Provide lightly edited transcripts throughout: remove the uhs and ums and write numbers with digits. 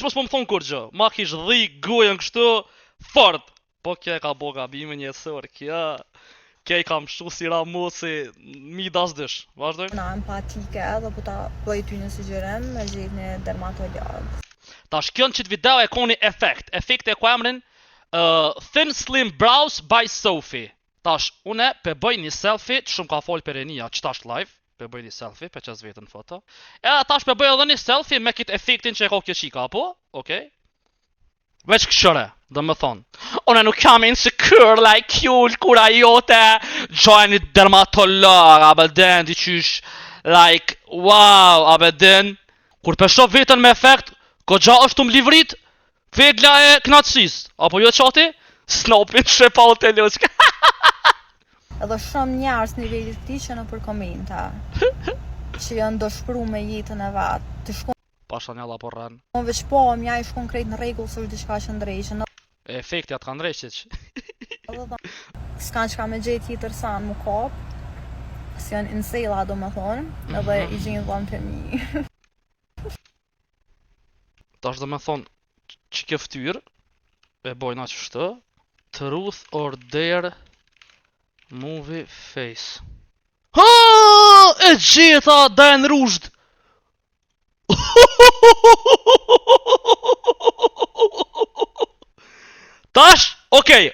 mos po më thon kur gjë. Ma kish dhi gojën kështu fort. Po kja ka bo gabime njësor, kja i kam shtu si Ramosi mi dasdysh. Vazhdoj. Na empatike edhe po ta bëj ty një sugjerim me gjetë një dermatolog. Tash kjo në qitë video e koni efekt. Efekte e ku emrin Thin Slim Brows by Sophie. Tash, une pe bëj një selfie, që shumë ka fol për e një, që tash live, pe bëj një selfie, pe qas vetën foto. Tash pe bëj edhe një selfie me kit efektin që e ko kjo qika, po? Okej? Veç këshëre, dhe më thonë. Une nuk jam insecure like you, kura jote, gjoj një dermatolog, abeden, diqysh, like, wow, abeden. Kur pesho vetën me efekt, ko gja është të më livrit, vegla e knatësis. Apo jo qati? Snopin shepa o të loqka. Edhe shumë njerës nivellit ti që në për komenta, që janë dëshpru me jetën e vetë, të shkon Pasha njalla po rren. Unë veç po, mja i shkon krejt në regull së është diçka që ndrejshën. Efekti atë kanë ndrejshit. S'kan që ka me gjetë tjetër sa në më kop, si janë insela do me thonë, edhe i gjenë dhamë të mi. Tash do me thonë, që kjo ftyrë, e bojna që shtë, Truth or Dare Movie Face. Ha! E gjeta Dan Rushdh! Tash, okej.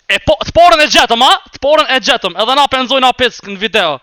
E të porën e gjetëm, a? Të porën e gjetëm, edhe na penzojna pick në video.